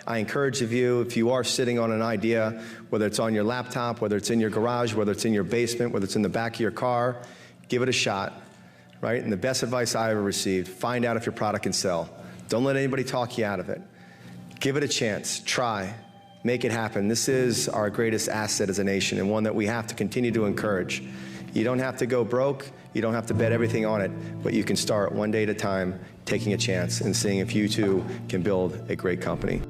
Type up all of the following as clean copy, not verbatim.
I encourage you, if you are sitting on an idea, whether it's on your laptop, whether it's in your garage, whether it's in your basement, whether it's in the back of your car, give it a shot, right? And the best advice I ever received, find out if your product can sell. Don't let anybody talk you out of it. Give it a chance, try, make it happen. This is our greatest asset as a nation, and one that we have to continue to encourage. You don't have to go broke, you don't have to bet everything on it, but you can start one day at a time, taking a chance and seeing if you too can build a great company.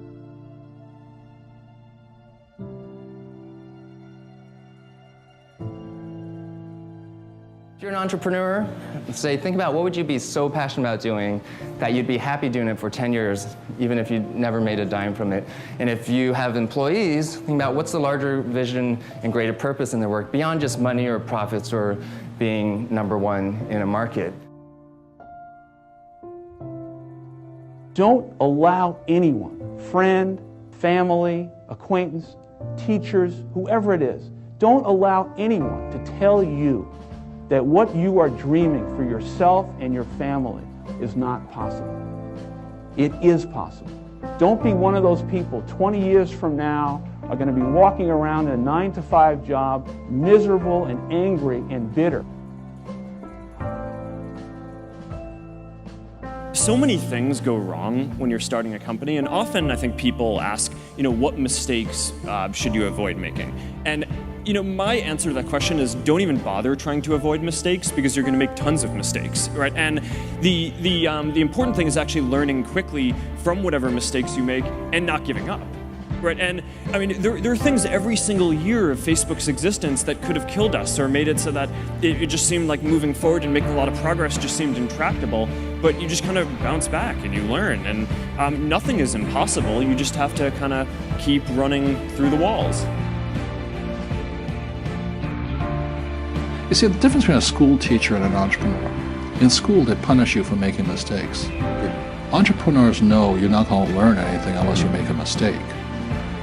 If you're an entrepreneur, think about what would you be so passionate about doing that you'd be happy doing it for 10 years, even if you never made a dime from it. And if you have employees, think about what's the larger vision and greater purpose in their work beyond just money or profits or being number one in a market. Don't allow anyone, friend, family, acquaintance, teachers, whoever it is, don't allow anyone to tell you that what you are dreaming for yourself and your family is not possible. It is possible. Don't be one of those people 20 years from now are going to be walking around in a 9-to-5 job, miserable and angry and bitter. So many things go wrong when you're starting a company, and often I think people ask, what mistakes should you avoid making? And my answer to that question is don't even bother trying to avoid mistakes, because you're going to make tons of mistakes, right? And the important thing is actually learning quickly from whatever mistakes you make and not giving up, right? And I mean, there are things every single year of Facebook's existence that could have killed us or made it so that it just seemed like moving forward and making a lot of progress just seemed intractable. But you just kind of bounce back and you learn, and nothing is impossible. You just have to kind of keep running through the walls. You see, the difference between a school teacher and an entrepreneur. In school, they punish you for making mistakes. Entrepreneurs know you're not going to learn anything unless you make a mistake.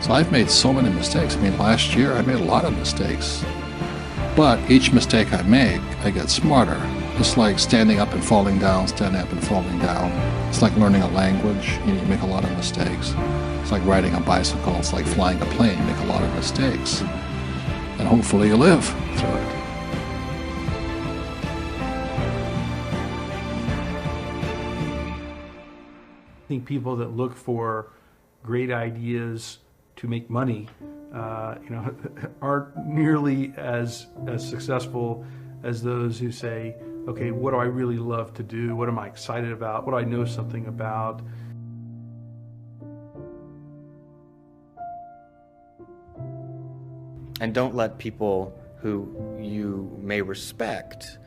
So I've made so many mistakes. I mean, last year I made a lot of mistakes. But each mistake I make, I get smarter. It's like standing up and falling down, standing up and falling down. It's like learning a language. You make a lot of mistakes. It's like riding a bicycle. It's like flying a plane. You make a lot of mistakes. And hopefully you live through it. I think people that look for great ideas to make money, aren't nearly as successful as those who say, okay, what do I really love to do? What am I excited about? What do I know something about? And don't let people who you may respect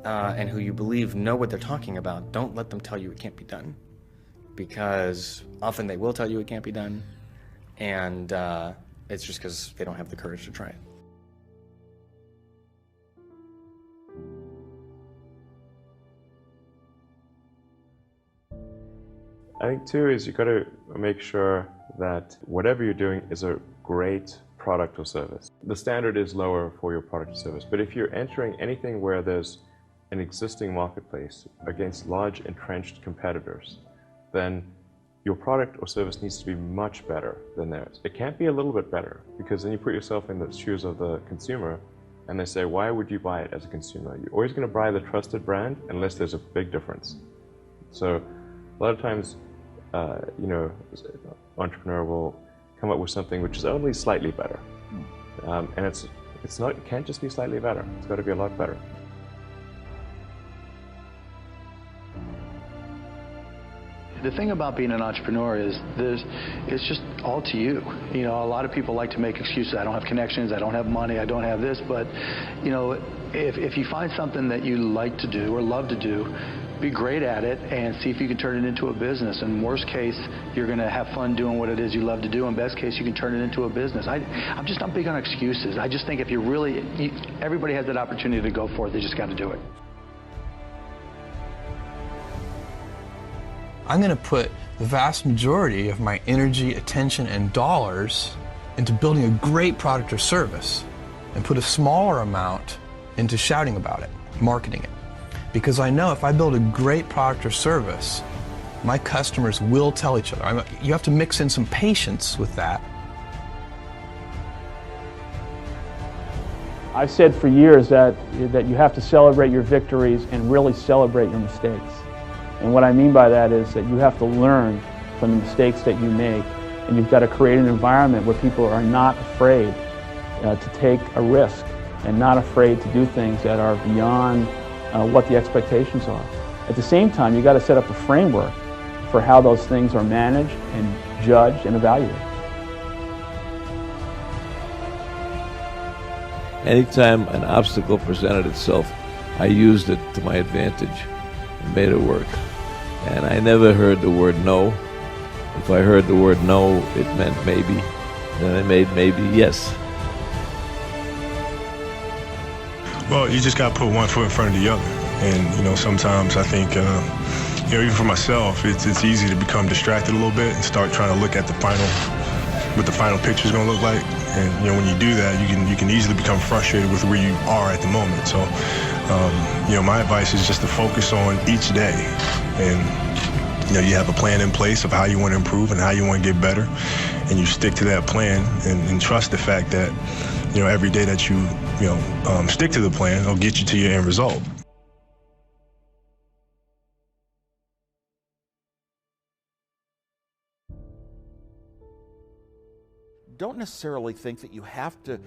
and who you believe know what they're talking about, don't let them tell you it can't be done. Because often they will tell you it can't be done, and it's just because they don't have the courage to try it. I think too is you got to make sure that whatever you're doing is a great product or service. The standard is lower for your product or service, but if you're entering anything where there's an existing marketplace against large entrenched competitors, then your product or service needs to be much better than theirs. It can't be a little bit better, because then you put yourself in the shoes of the consumer and they say, why would you buy it as a consumer? You're always going to buy the trusted brand unless there's a big difference. So a lot of times, entrepreneur will come up with something which is only slightly better. And it can't just be slightly better. It's got to be a lot better. The thing about being an entrepreneur is it's just all to you. A lot of people like to make excuses. I don't have connections, I don't have money, I don't have this, but if you find something that you like to do or love to do, be great at it and see if you can turn it into a business. In worst case, you're going to have fun doing what it is you love to do. In best case, you can turn it into a business. I'm just not big on excuses. I just think if you really, everybody has that opportunity to go for it. They just got to do it. I'm going to put the vast majority of my energy, attention, and dollars into building a great product or service, and put a smaller amount into shouting about it, marketing it. Because I know if I build a great product or service, My customers will tell each other. You have to mix in some patience with that. I've said for years that you have to celebrate your victories and really celebrate your mistakes. And what I mean by that is that you have to learn from the mistakes that you make, and you've got to create an environment where people are not afraid to take a risk and not afraid to do things that are beyond what the expectations are. At the same time, you've got to set up a framework for how those things are managed and judged and evaluated. Anytime an obstacle presented itself, I used it to my advantage and made it work. And I never heard the word no. If I heard the word no, it meant maybe. Then I made maybe yes. Well, you just got to put one foot in front of the other. And, sometimes I think, even for myself, it's easy to become distracted a little bit and start trying to look at what the final picture is going to look like. And, when you do that, you can easily become frustrated with where you are at the moment. So, my advice is just to focus on each day. And, you have a plan in place of how you want to improve and how you want to get better. And you stick to that plan and trust the fact that, every day that you stick to the plan, it'll get you to your end result. Don't necessarily think that you have to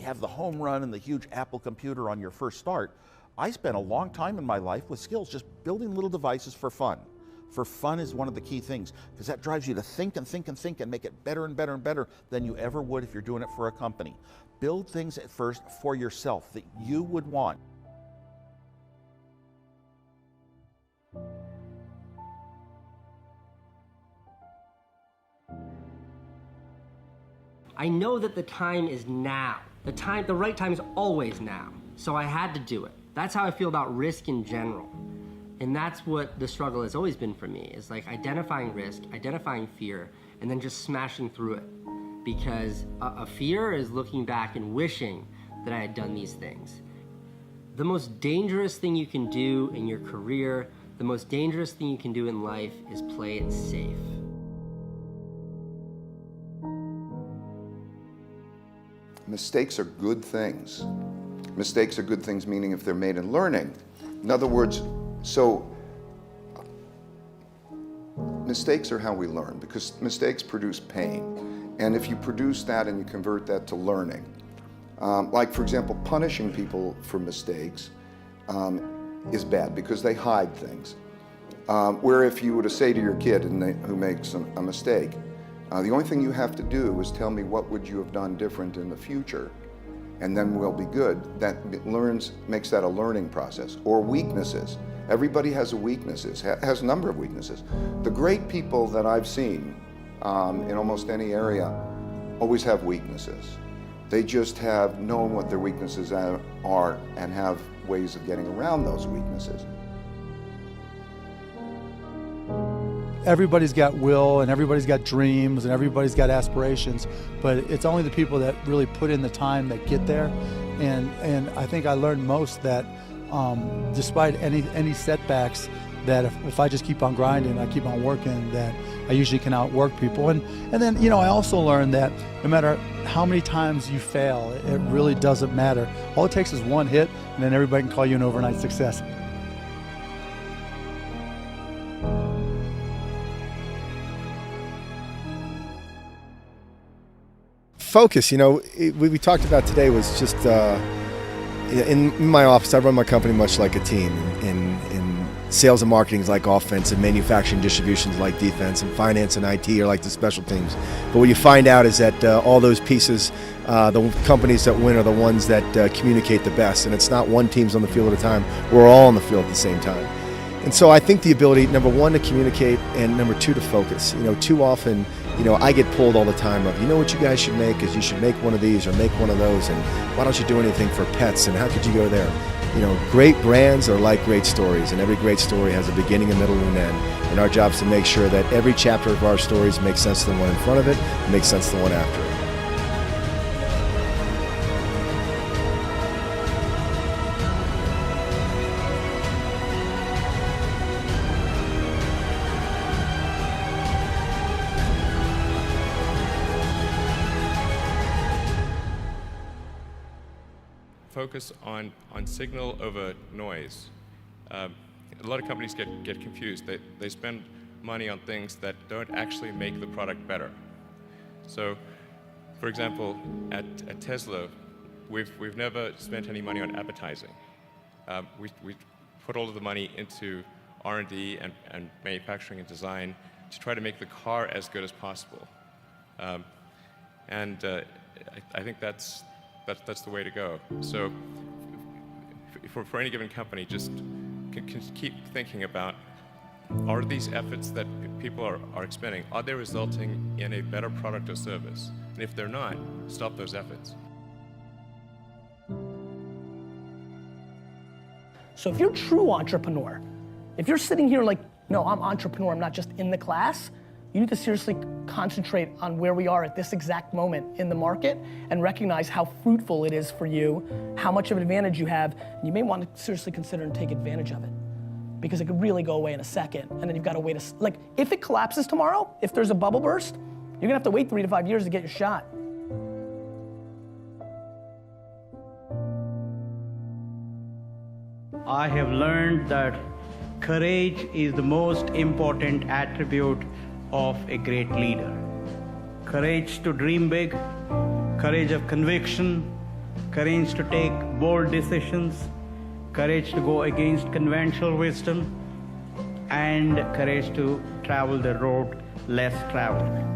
have the home run and the huge Apple computer on your first start. I spent a long time in my life with skills just building little devices for fun. For fun is one of the key things, because that drives you to think and think and think and make it better and better and better than you ever would if you're doing it for a company. Build things at first for yourself that you would want. I know that the time is now. The right time is always now. So I had to do it. That's how I feel about risk in general. And that's what the struggle has always been for me, is like identifying risk, identifying fear, and then just smashing through it. Because a fear is looking back and wishing that I had done these things. The most dangerous thing you can do in your career, the most dangerous thing you can do in life is play it safe. Mistakes are good things. Mistakes are good things, meaning if they're made in learning. In other words, mistakes are how we learn, because mistakes produce pain. And if you produce that and you convert that to learning, like for example, punishing people for mistakes is bad because they hide things. Where if you were to say to your kid who makes a mistake, the only thing you have to do is tell me what would you have done different in the future, and then we'll be good. That makes that a learning process. Or weaknesses. Everybody has has a number of weaknesses. The great people that I've seen in almost any area always have weaknesses. They just have known what their weaknesses are and have ways of getting around those weaknesses. Everybody's got will, and everybody's got dreams, and everybody's got aspirations, but it's only the people that really put in the time that get there. And I think I learned most that despite any setbacks, that if I just keep on grinding, I keep on working, that I usually can outwork people. And then, I also learned that no matter how many times you fail, it really doesn't matter. All it takes is one hit, and then everybody can call you an overnight success. Focus, we talked about today was just, in my office, I run my company much like a team. In sales and marketing is like offense, and manufacturing distribution is like defense, and finance and IT are like the special teams. But what you find out is that all those pieces, the companies that win are the ones that communicate the best. And it's not one team's on the field at a time, we're all on the field at the same time. And so I think the ability, number one, to communicate, and number two, to focus. Too often, I get pulled all the time of, what you guys should make is you should make one of these or make one of those, and why don't you do anything for pets, and how could you go there? Great brands are like great stories, and every great story has a beginning, a middle, and an end. And our job is to make sure that every chapter of our stories makes sense to the one in front of it, and makes sense to the one after it. focus on signal over noise. A lot of companies get confused. They spend money on things that don't actually make the product better. So, for example, at Tesla, we've never spent any money on advertising. We put all of the money into R&D and manufacturing and design to try to make the car as good as possible. I think that's the way to go. So for any given company, just keep thinking about, are these efforts that people are expending, are they resulting in a better product or service? And if they're not, stop those efforts. So if you're a true entrepreneur, if you're sitting here like, no, I'm entrepreneur, I'm not just in the class, you need to seriously concentrate on where we are at this exact moment in the market and recognize how fruitful it is for you, how much of an advantage you have, and you may want to seriously consider and take advantage of it, because it could really go away in a second, and then you've got to wait like, if it collapses tomorrow, if there's a bubble burst, you're gonna have to wait 3 to 5 years to get your shot. I have learned that courage is the most important attribute of a great leader. Courage to dream big, courage of conviction, courage to take bold decisions, courage to go against conventional wisdom, and courage to travel the road less traveled.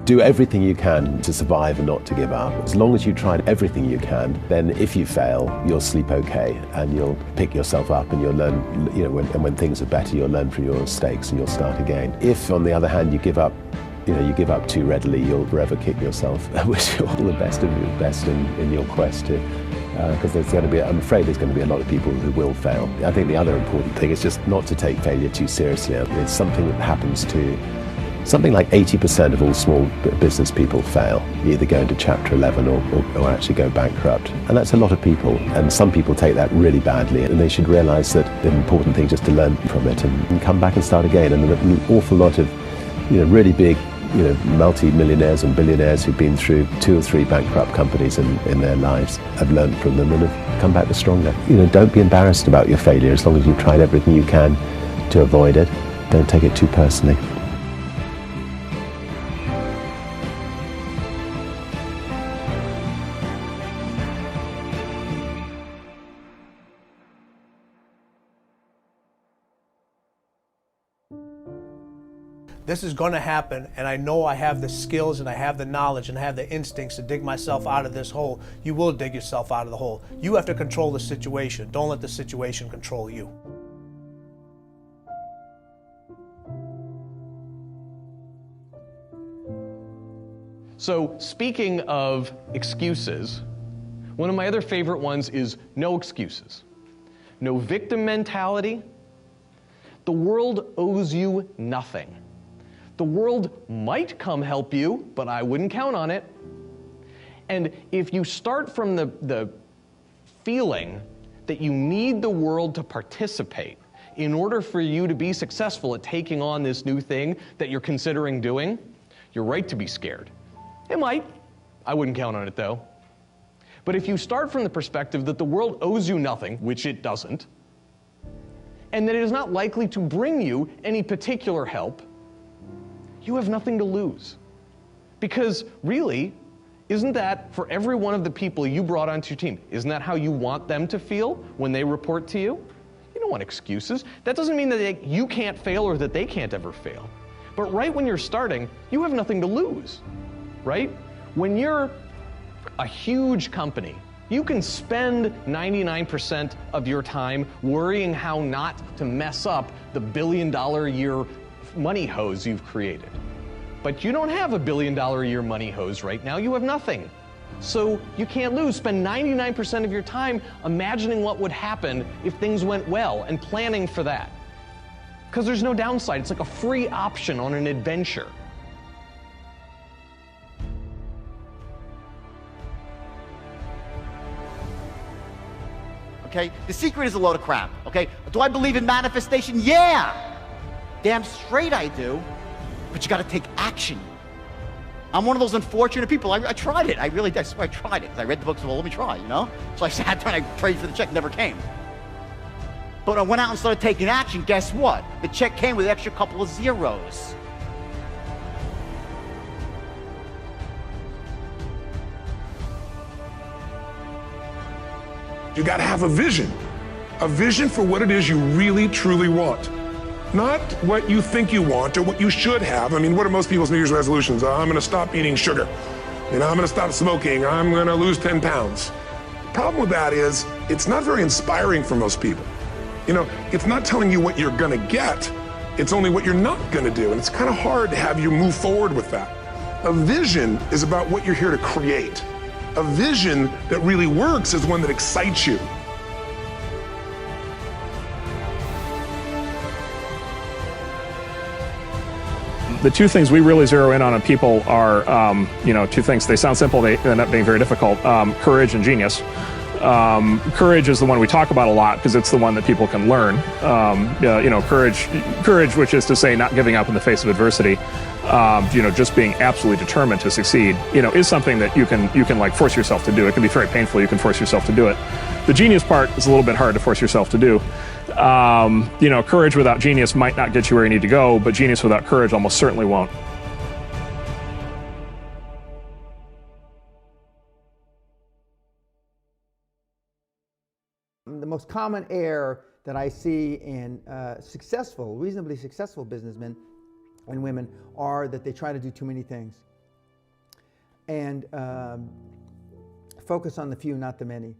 Do everything you can to survive and not to give up. As long as you tried everything you can, then if you fail, you'll sleep okay and you'll pick yourself up and you'll learn, when things are better, you'll learn from your mistakes and you'll start again. If, on the other hand, you give up too readily, you'll forever kick yourself. I wish you all the best of your best in your quest to, because I'm afraid there's going to be a lot of people who will fail. I think the other important thing is just not to take failure too seriously. It's something that happens to something like 80% of all small business people fail. You either go into Chapter 11 or actually go bankrupt. And that's a lot of people. And some people take that really badly. And they should realize that the important thing is just to learn from it and come back and start again. And an awful lot of really big multi-millionaires and billionaires who've been through 2 or 3 bankrupt companies in their lives have learned from them and have come back stronger. Don't be embarrassed about your failure as long as you've tried everything you can to avoid it. Don't take it too personally. This is going to happen, and I know I have the skills and I have the knowledge and I have the instincts to dig myself out of this hole. You will dig yourself out of the hole. You have to control the situation. Don't let the situation control you. So, speaking of excuses, one of my other favorite ones is no excuses. No victim mentality. The world owes you nothing. The world might come help you, but I wouldn't count on it. And if you start from the feeling that you need the world to participate in order for you to be successful at taking on this new thing that you're considering doing, you're right to be scared. It might. I wouldn't count on it though. But if you start from the perspective that the world owes you nothing, which it doesn't, and that it is not likely to bring you any particular help, you have nothing to lose. Because really, isn't that, for every one of the people you brought onto your team, isn't that how you want them to feel when they report to you? You don't want excuses. That doesn't mean that you can't fail or that they can't ever fail. But right when you're starting, you have nothing to lose, right? When you're a huge company, you can spend 99% of your time worrying how not to mess up the billion-dollar-a-year money hose you've created. But you don't have a billion-dollar-a-year money hose right now. You have nothing. So you can't lose. Spend 99% of your time imagining what would happen if things went well and planning for that. Because there's no downside. It's like a free option on an adventure. Okay? The secret is a load of crap, okay? Do I believe in manifestation? Yeah! Damn straight I do. But you got to take action. I'm one of those unfortunate people. I tried it. I really did. I swear I tried it. I read the books, well, let me try, you know? So I sat there and I prayed for the check, never came. But when I went out and started taking action, guess what? The check came with an extra couple of zeros. You got to have a vision for what it is you really, truly want. Not what you think you want or what you should have. I mean, what are most people's New Year's resolutions? I'm going to stop eating sugar. I'm going to stop smoking. I'm going to lose 10 pounds. The problem with that is it's not very inspiring for most people. It's not telling you what you're going to get. It's only what you're not going to do. And it's kind of hard to have you move forward with that. A vision is about what you're here to create. A vision that really works is one that excites you. The two things we really zero in on people are, two things. They sound simple, they end up being very difficult. Courage and genius. Courage is the one we talk about a lot because it's the one that people can learn. Courage, which is to say not giving up in the face of adversity. Just being absolutely determined to succeed, is something that you can like force yourself to do. It can be very painful. You can force yourself to do it. The genius part is a little bit hard to force yourself to do. Courage without genius might not get you where you need to go, but genius without courage almost certainly won't. The most common error that I see in reasonably successful businessmen and women are that they try to do too many things and focus on the few, not the many.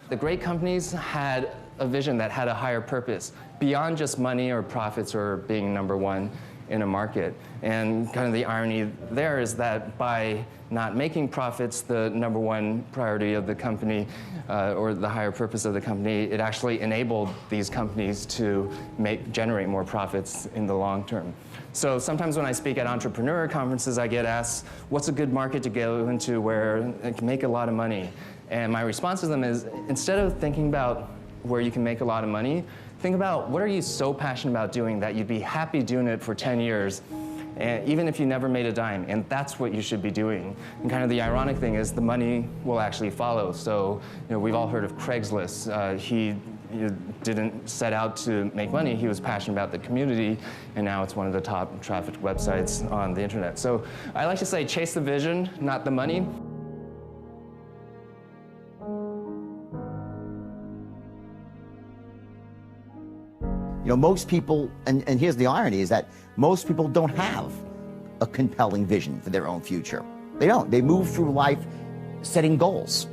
The great companies had a vision that had a higher purpose beyond just money or profits or being number one in a market. And kind of the irony there is that by not making profits the number one priority of the company or the higher purpose of the company, it actually enabled these companies to generate more profits in the long term. So sometimes when I speak at entrepreneur conferences, I get asked, what's a good market to go into where it can make a lot of money? And my response to them is, instead of thinking about where you can make a lot of money, think about what are you so passionate about doing that you'd be happy doing it for 10 years, and even if you never made a dime, and that's what you should be doing. And kind of the ironic thing is the money will actually follow. So we've all heard of Craigslist. He didn't set out to make money. He was passionate about the community, and now it's one of the top trafficked websites on the internet. So I like to say chase the vision, not the money. Most people, and here's the irony, is that most people don't have a compelling vision for their own future. They don't. They move through life setting goals.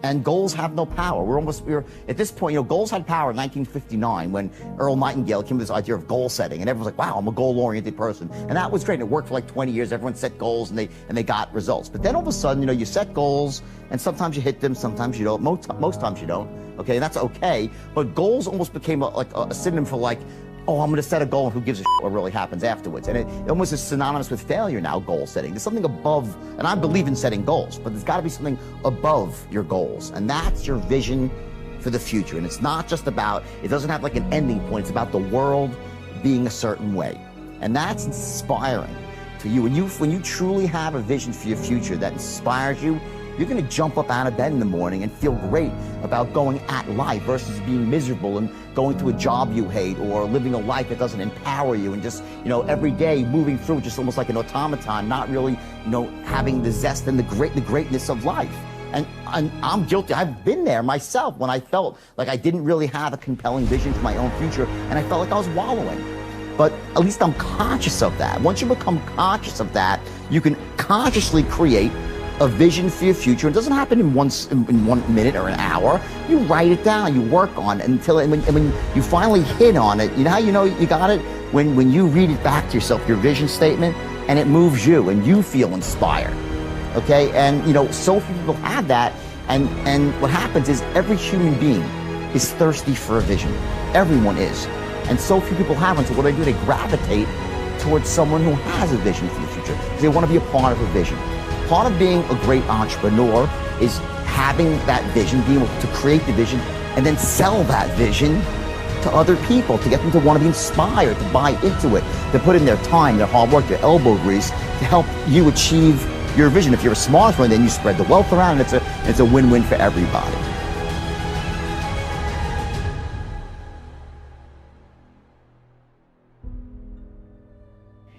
And goals have no power. We're at this point, goals had power in 1959 when Earl Nightingale came with this idea of goal setting, and everyone's like, wow, I'm a goal-oriented person. And that was great. And it worked for like 20 years. Everyone set goals and they got results. But then all of a sudden, you set goals, and sometimes you hit them, sometimes you don't. Most times you don't. Okay, and that's okay. But goals almost became like a synonym for like, oh, I'm going to set a goal, and who gives a shit what really happens afterwards. And it almost is synonymous with failure now, goal setting. There's something above, and I believe in setting goals, but there's got to be something above your goals. And that's your vision for the future. And it's not just about, it doesn't have like an ending point. It's about the world being a certain way. And that's inspiring to you. When you truly have a vision for your future that inspires you, you're going to jump up out of bed in the morning and feel great about going at life versus being miserable and going to a job you hate or living a life that doesn't empower you and just, every day moving through just almost like an automaton, not really, having the zest and the greatness of life. And I'm guilty. I've been there myself when I felt like I didn't really have a compelling vision for my own future and I felt like I was wallowing. But at least I'm conscious of that. Once you become conscious of that, you can consciously create a vision for your future. It doesn't happen in 1 minute or an hour. You write it down, you work on it when you finally hit on it, how you know you got it? When you read it back to yourself, your vision statement, and it moves you and you feel inspired. Okay, and so few people have that, and what happens is every human being is thirsty for a vision. Everyone is. And so few people have, and so what they do, they gravitate towards someone who has a vision for the future. They want to be a part of a vision. Part of being a great entrepreneur is having that vision, being able to create the vision, and then sell that vision to other people, to get them to want to be inspired, to buy into it, to put in their time, their hard work, their elbow grease, to help you achieve your vision. If you're a smart one, then you spread the wealth around, and it's a win-win for everybody.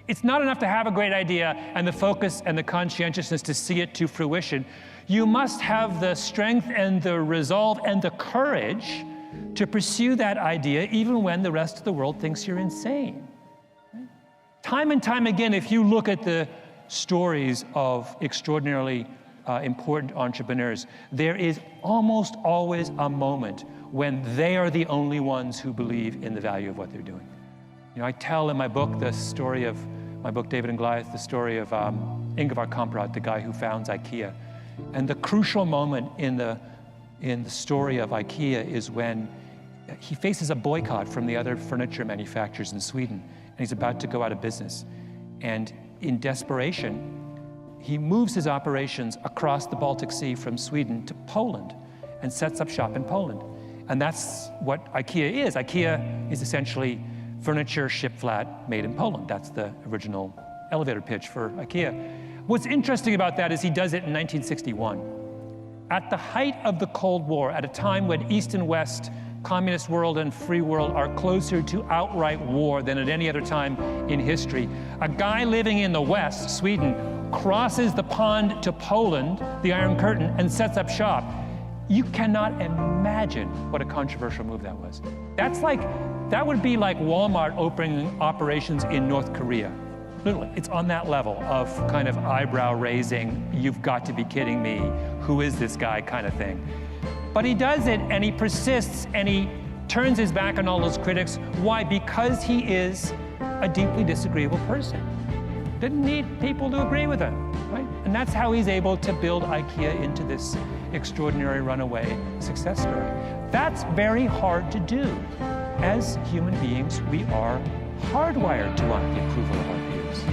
It's not enough to have a great idea and the focus and the conscientiousness to see it to fruition. You must have the strength and the resolve and the courage to pursue that idea even when the rest of the world thinks you're insane. Time and time again, if you look at the stories of extraordinarily important entrepreneurs, there is almost always a moment when they are the only ones who believe in the value of what they're doing. You know, I tell in my book the story of my book, David and Goliath, the story of Ingvar Kamprad, the guy who founds IKEA. And the crucial moment in the story of IKEA is when he faces a boycott from the other furniture manufacturers in Sweden, and he's about to go out of business. And in desperation, he moves his operations across the Baltic Sea from Sweden to Poland and sets up shop in Poland. And that's what IKEA is. IKEA is essentially furniture shipped flat, made in Poland. That's the original elevator pitch for IKEA. What's interesting about that is he does it in 1961. At the height of the Cold War, at a time when East and West, communist world and free world are closer to outright war than at any other time in history, a guy living in the West, Sweden, crosses the pond to Poland, the Iron Curtain, and sets up shop. You cannot imagine what a controversial move that was. That would be like Walmart opening operations in North Korea. Literally, it's on that level of kind of eyebrow raising, you've got to be kidding me, who is this guy kind of thing. But he does it, and he persists, and he turns his back on all those critics. Why? Because he is a deeply disagreeable person. Didn't need people to agree with him, right? And that's how he's able to build IKEA into this extraordinary runaway success story. That's very hard to do. As human beings, we are hardwired to want the approval of our peers.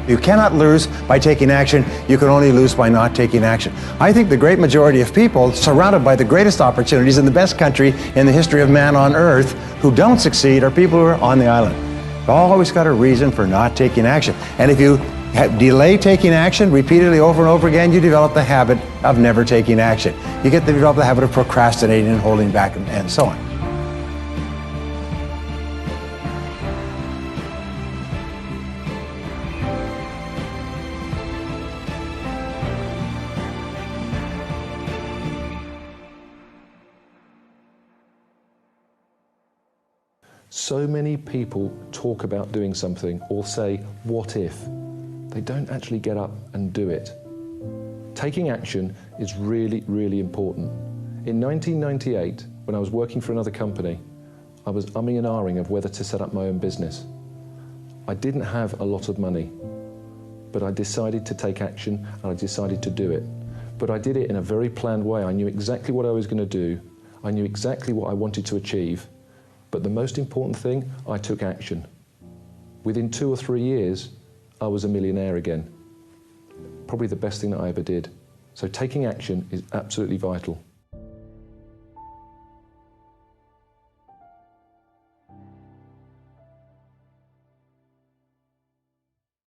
You cannot lose by taking action. You can only lose by not taking action. I think the great majority of people surrounded by the greatest opportunities in the best country in the history of man on earth who don't succeed are people who are on the island. You've always got a reason for not taking action. And if you delay taking action repeatedly over and over again, you develop the habit of never taking action. You get to develop the habit of procrastinating and holding back and so on. So many people talk about doing something or say, what if? They don't actually get up and do it. Taking action is really, really important. In 1998, when I was working for another company, I was umming and ahhing of whether to set up my own business. I didn't have a lot of money, but I decided to take action and I decided to do it. But I did it in a very planned way. I knew exactly what I was going to do. I knew exactly what I wanted to achieve. But the most important thing, I took action. Within 2 or 3 years, I was a millionaire again. Probably the best thing that I ever did. So taking action is absolutely vital.